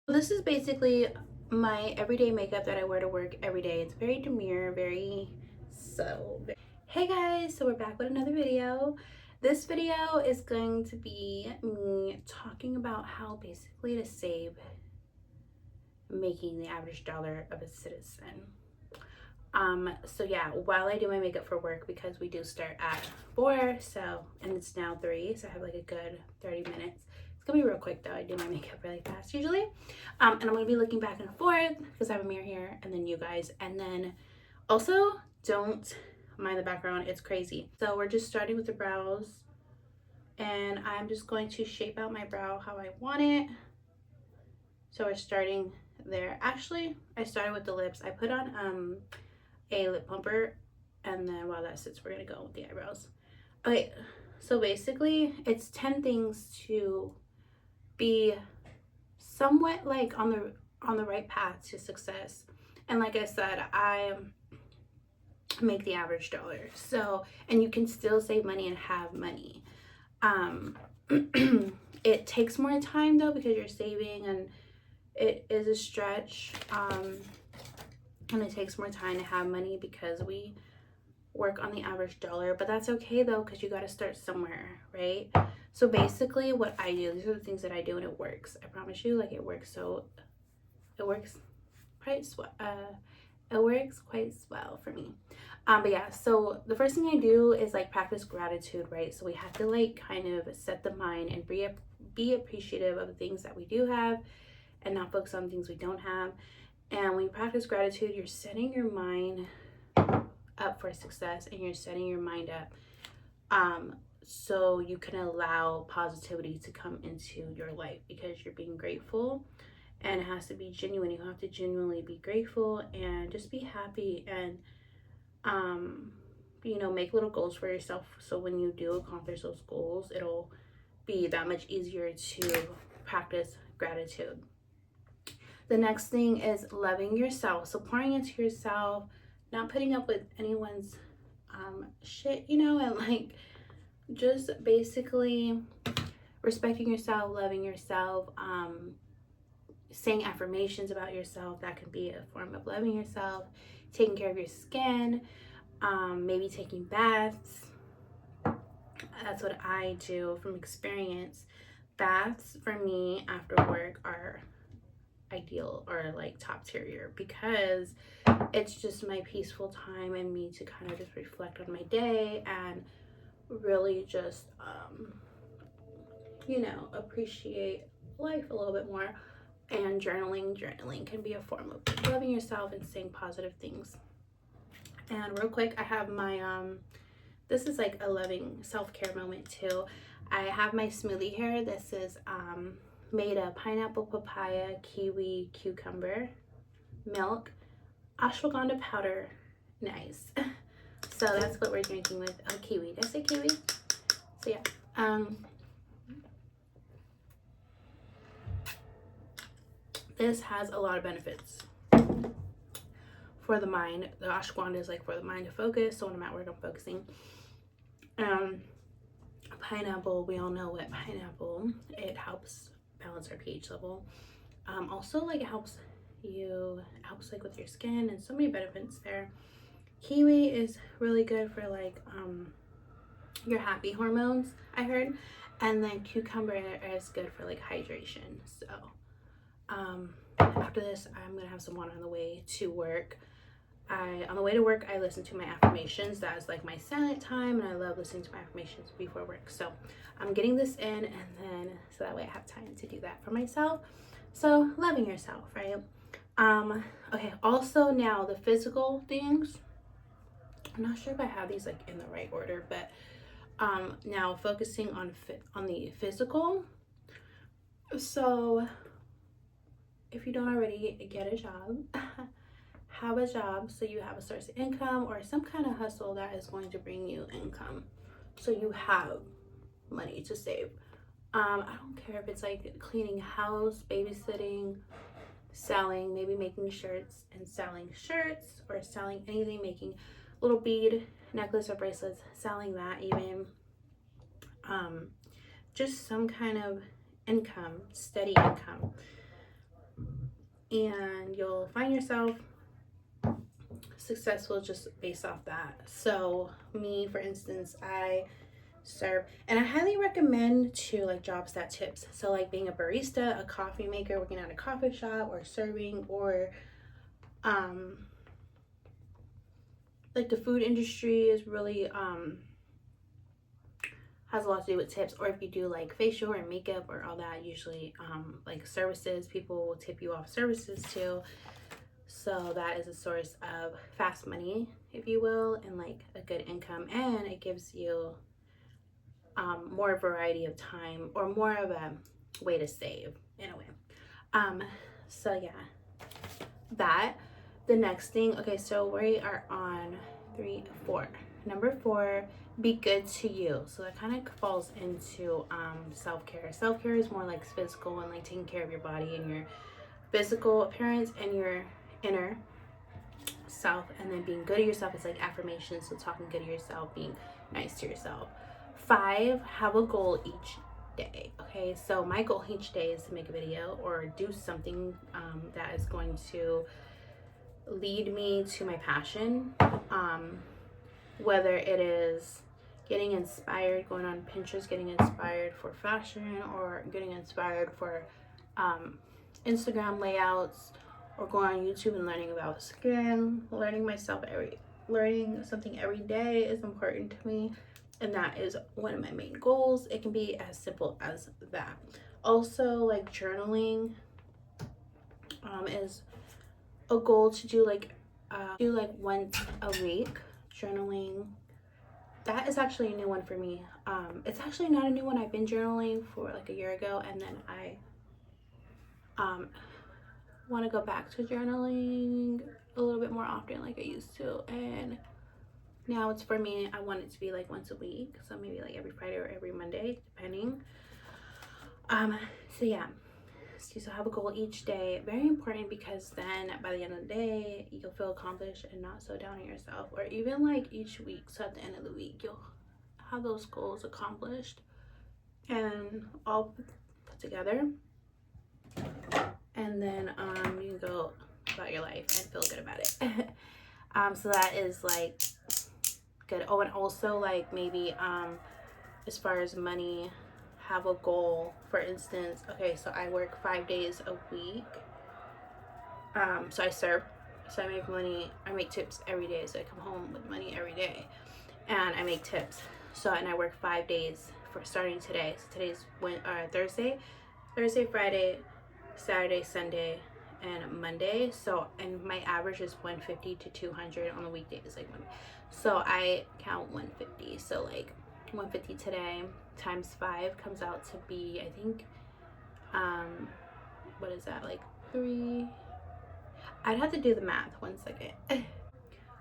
This is basically my everyday makeup that I wear to work every day. It's very demure, very subtle. Hey guys, so we're back with another video. This video is going to be me talking about how basically to save making the average dollar of a citizen. So yeah, while I do my makeup for work, because we do start at 4, so, and it's now 3, so I have like a good 30 minutes. It's gonna be real quick though. I do my makeup really fast usually. And I'm gonna be looking back and forth because I have a mirror here, and then you guys, and then also don't mind the background, it's crazy. So we're just starting with the brows, and I'm just going to shape out my brow how I want it. So we're starting there. Actually, I started with the lips. I put on a lip plumper, and then while that sits, we're gonna go with the eyebrows. Okay, so basically it's 10 things to be somewhat like on the right path to success. And like I said, I make the average dollar, so, and you can still save money and have money. It takes more time though, because you're saving, and it is a stretch, and it takes more time to have money because we work on the average dollar. But that's okay though, because you got to start somewhere, right? So basically what I do, these are the things that I do, and it works. I promise you, like, it works. So it works quite it works quite well for me. But yeah, so the first thing I do is like practice gratitude, right? So we have to like kind of set the mind and be appreciative of the things that we do have, and not focus on things we don't have. And when you practice gratitude, you're setting your mind up for success, and you're setting your mind up so you can allow positivity to come into your life, because you're being grateful, and it has to be genuine. You have to genuinely be grateful and just be happy, and make little goals for yourself, so when you do accomplish those goals, it'll be that much easier to practice gratitude. The next thing is loving yourself. So pouring into yourself, not putting up with anyone's shit, and like just basically respecting yourself, loving yourself, saying affirmations about yourself. That can be a form of loving yourself. Taking care of your skin, maybe taking baths. That's what I do from experience. Baths for me after work are ideal, or like top tier, because it's just my peaceful time, and me to kind of just reflect on my day, and really just appreciate life a little bit more. And journaling can be a form of loving yourself and saying positive things. And real quick, I have my this is like a loving self-care moment too. I have my smoothie here. This is made of pineapple, papaya, kiwi, cucumber, milk, ashwagandha powder. Nice. So that's what we're drinking with. Oh, kiwi. Did I say kiwi? So yeah. This has a lot of benefits for the mind. The ashwagandha is like for the mind to focus. So when I'm at work, I'm focusing. Pineapple, we all know what pineapple, it helps balance our pH level. Also, like, it helps like with your skin, and so many benefits there. Kiwi is really good for like your happy hormones, I heard. And then cucumber is good for like hydration. So after this, I'm gonna have some water on the way to work. On the way to work, I listen to my affirmations. That is like my silent time, and I love listening to my affirmations before work. So I'm getting this in, and then so that way I have time to do that for myself. So loving yourself, right? Okay, also now the physical things. I'm not sure if I have these like in the right order, but now focusing on the physical. So if you don't already, get a job. Have a job, so you have a source of income, or some kind of hustle that is going to bring you income, so you have money to save. I don't care if it's like cleaning house, babysitting, selling, maybe making shirts and selling shirts, or selling anything, making little bead necklace or bracelets, selling that even. Just some kind of income, steady income. and you'll find yourself successful just based off that. So me, for instance, I serve, and I highly recommend to like jobs that tips. So like being a barista, a coffee maker, working at a coffee shop, or serving, or like the food industry is really has a lot to do with tips. Or if you do like facial or makeup or all that, usually like services, people will tip you off services too. So that is a source of fast money, if you will, and like a good income, and it gives you more variety of time, or more of a way to save in a way. So yeah, that. The next thing, okay, so we are on 3, 4. Number 4, be good to you. So that kind of falls into self-care. Self-care is more like physical and like taking care of your body and your physical appearance and your inner self. And then being good to yourself is like affirmations, so talking good to yourself, being nice to yourself. 5, have a goal each day. Okay, so my goal each day is to make a video or do something that is going to lead me to my passion, whether it is getting inspired, going on Pinterest, getting inspired for fashion, or getting inspired for Instagram layouts, or going on YouTube and learning about skin. Learning something every day is important to me, and that is one of my main goals. It can be as simple as that. Also, like journaling is a goal to do like once a week. Journaling, that is actually a new one for me. It's actually not a new one. I've been journaling for like a year ago, and then I want to go back to journaling a little bit more often like I used to, and now it's for me, I want it to be like once a week, so maybe like every Friday or every Monday, depending. So yeah, so have a goal each day. Very important, because then by the end of the day you'll feel accomplished and not so down on yourself. Or even like each week, so at the end of the week you'll have those goals accomplished and all put together, and then you can go about your life and feel good about it. So that is like good. Oh, and also like maybe as far as money, have a goal. For instance, okay, so I work 5 days a week. So I serve, so I make money, I make tips every day, so I come home with money every day, and I make tips. So, and I work 5 days for starting today. So today's Thursday, Friday, Saturday, Sunday, and Monday. So, and my average is 150 to 200 on the weekdays, like Monday. So I count 150. So like 150 today times 5 comes out to be, I think, what is that, like 3? I'd have to do the math, 1 second.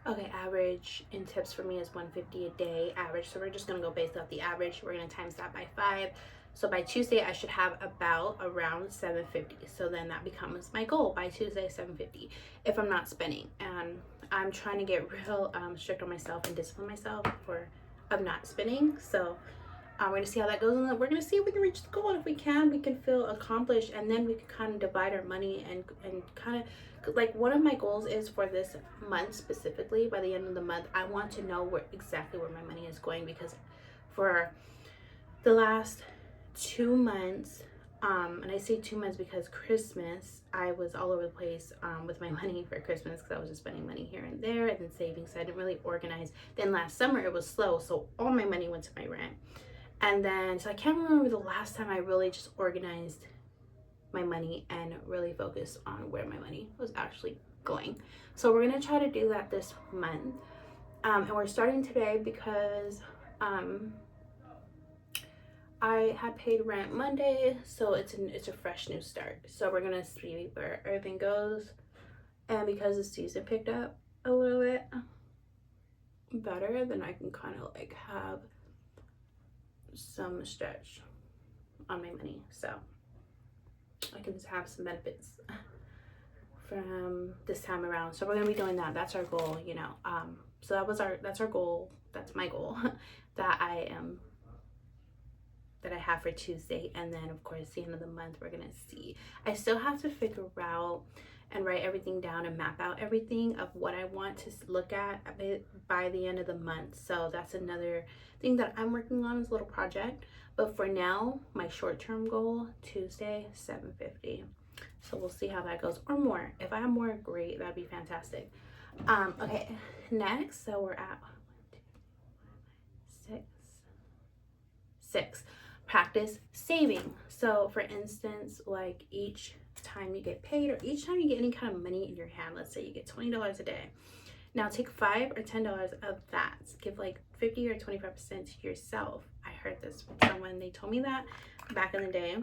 Okay, average in tips for me is 150 a day average. So we're just gonna go based off the average. We're gonna times that by 5. So by Tuesday I should have around 750. So then that becomes my goal by Tuesday, 750, if I'm not spending. And I'm trying to get real strict on myself and discipline myself of not spending. So we're gonna see how that goes, and then we're gonna see if we can reach the goal. And if we can feel accomplished, and then we can kind of divide our money and kind of, like, one of my goals is for this month specifically, by the end of the month I want to know exactly where my money is going, because for the last 2 months, and I say 2 months because Christmas, I was all over the place with my money for Christmas, because I was just spending money here and there and then saving, so I didn't really organize. Then last summer it was slow, so all my money went to my rent. And then, so I can't remember the last time I really just organized my money and really focused on where my money was actually going. So we're gonna try to do that this month. And we're starting today because I had paid rent Monday, so it's a fresh new start. So we're gonna see where everything goes. And because the season picked up a little bit better, then I can kind of like have some stretch on my money, so I can just have some benefits from this time around. So we're gonna be doing that. That's our goal, you know. So that's our goal. That's my goal that I am that I have for Tuesday, and then of course the end of the month we're gonna see. I still have to figure out and write everything down and map out everything of what I want to look at by the end of the month. So that's another thing that I'm working on, is a little project. But for now, my short-term goal, Tuesday, 750. So we'll see how that goes, or more. If I have more, great, that'd be fantastic. Okay, next, so we're at 6. Practice saving. So for instance, like each time you get paid, or each time you get any kind of money in your hand, let's say you get $20 a day. Now take $5 or $10 of that, give like 50 or 25% to yourself. I heard this from someone, they told me that back in the day.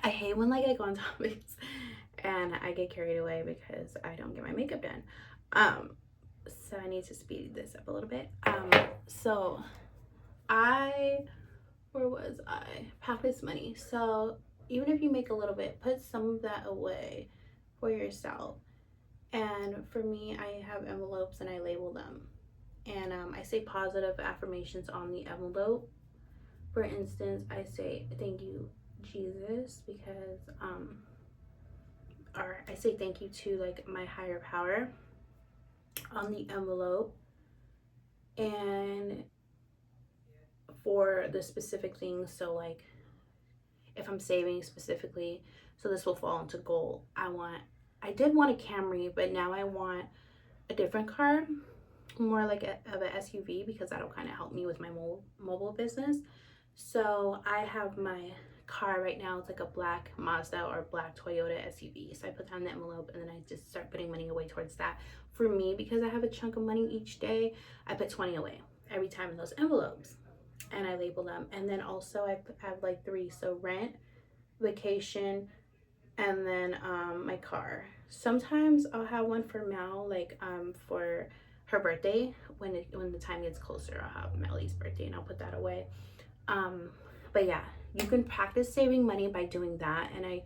I hate when like I go on topics and I get carried away because I don't get my makeup done. So I need to speed this up a little bit. So where was I? Practice money. So even if you make a little bit, put some of that away for yourself. And for me, I have envelopes and I label them. And I say positive affirmations on the envelope. For instance, I say, thank you, Jesus, because, or I say thank you to like my higher power on the envelope. And for the specific things, so like if I'm saving specifically, so this will fall into goal. I did want a Camry, but now I want a different car, more like of an SUV, because that'll kind of help me with my mobile business. So I have my car right now, it's like a black Mazda or black Toyota SUV. So I put down the envelope and then I just start putting money away towards that. For me, because I have a chunk of money each day, I put 20 away every time in those envelopes and I label them. And then also I have like 3, so rent, vacation, and then my car. Sometimes I'll have one for Mal, like for her birthday. When the time gets closer, I'll have Melly's birthday and I'll put that away. But yeah, you can practice saving money by doing that, and I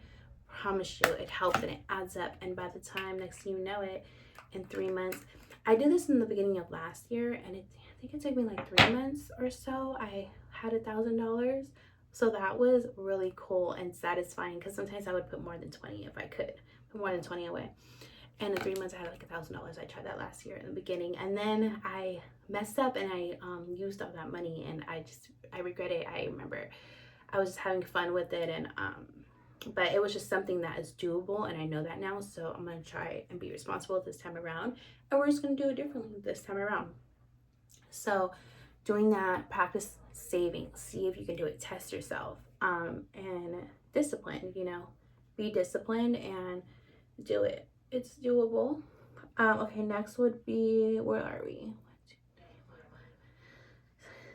promise you it helps and it adds up. And by the time, next thing you know it, in 3 months, I did this in the beginning of last year, and I think it took me like 3 months or so, I had $1,000. So that was really cool and satisfying, because sometimes I would put more than 20 if I could, put more than 20 away. And in 3 months, I had like $1,000. I tried that last year in the beginning, and then I messed up and I used all that money, and I regret it. I remember I was just having fun with it, and but it was just something that is doable, and I know that now. So I'm gonna try and be responsible this time around, and we're just gonna do it differently this time around. So doing that, practice saving, see if you can do it, test yourself, and discipline. Be disciplined and do it. It's doable. Okay, next would be, where are we?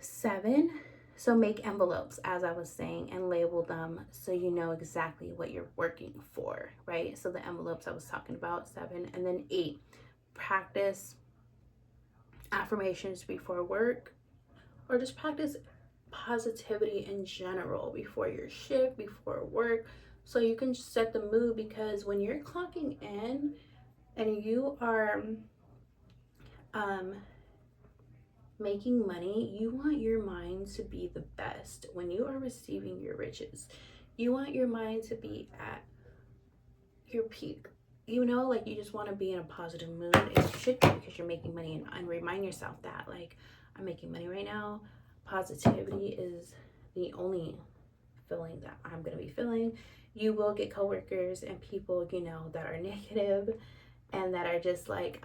7. So make envelopes, as I was saying, and label them so you know exactly what you're working for, right? So the envelopes I was talking about, 7. And then 8, practice affirmations before work, or just practice positivity in general before your shift, before work, so you can set the mood. Because when you're clocking in and you are making money, you want your mind to be the best. When you are receiving your riches, you want your mind to be at your peak. Like you just want to be in a positive mood, and you should be, because you're making money. And remind yourself that, like, I'm making money right now. Positivity is the only feeling that I'm going to be feeling. You will get coworkers and people, that are negative and that are just like,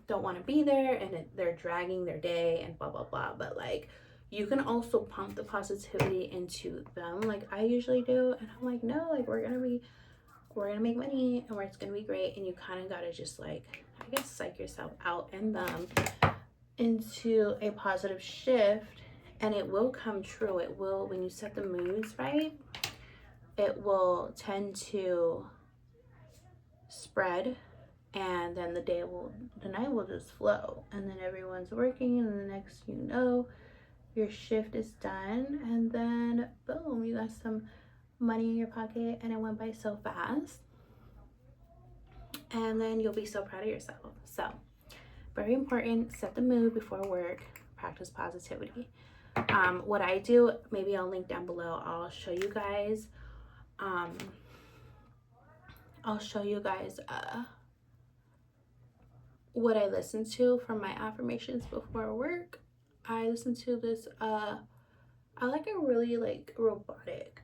don't want to be there, and they're dragging their day and blah, blah, blah. But like, you can also pump the positivity into them, like I usually do. And I'm like, no, like we're gonna make money and it's gonna be great. And you kind of gotta just, like, I guess, psych yourself out and them into a positive shift, and it will come true. It will, when you set the moods right, it will tend to spread, and then the night will just flow, and then everyone's working, and the next your shift is done, and then boom, you got some money in your pocket, and it went by so fast, and then you'll be so proud of yourself. So very important, set the mood before work, practice positivity. What I do, maybe I'll link down below. I'll show you guys. I'll show you guys what I listen to for my affirmations before work. I listen to this I like a really like robotic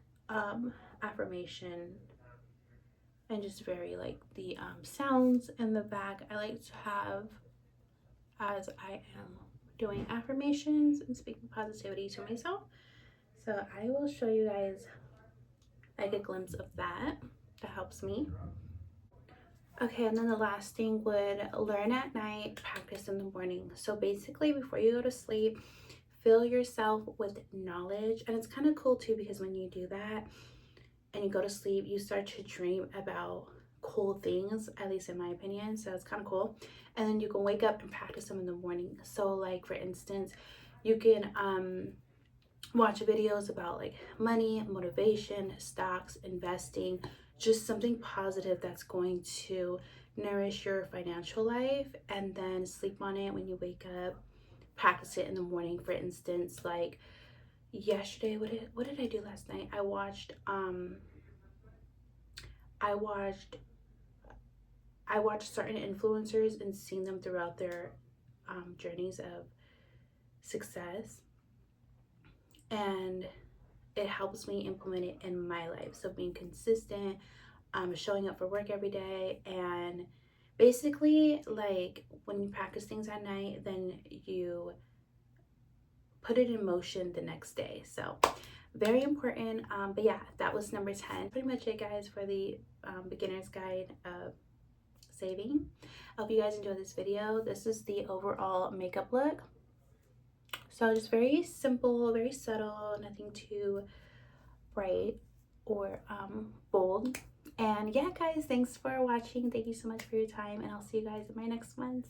affirmation, and just very like the sounds in the back I like to have as I am doing affirmations and speaking positivity to myself. So I will show you guys like a glimpse of that. That helps me. Okay, and then the last thing would learn at night, practice in the morning. So basically, before you go to sleep, fill yourself with knowledge. And it's kind of cool too, because when you do that and you go to sleep, you start to dream about cool things, at least in my opinion. So it's kind of cool. And then you can wake up and practice them in the morning. So, like, for instance, you can watch videos about like money, motivation, stocks, investing, just something positive that's going to nourish your financial life, and then sleep on it when you wake up. Practice it in the morning. For instance, like yesterday, what did I do last night? I watched I watched certain influencers and seen them throughout their journeys of success, and it helps me implement it in my life. So being consistent, showing up for work every day, and basically like when you practice things at night, then you put it in motion the next day. So very important. But yeah, that was number 10. Pretty much it, guys, for the beginner's guide of saving. I hope you guys enjoyed this video. This is the overall makeup look. So just very simple, very subtle, nothing too bright or bold. And yeah, guys, thanks for watching. Thank you so much for your time, and I'll see you guys in my next ones.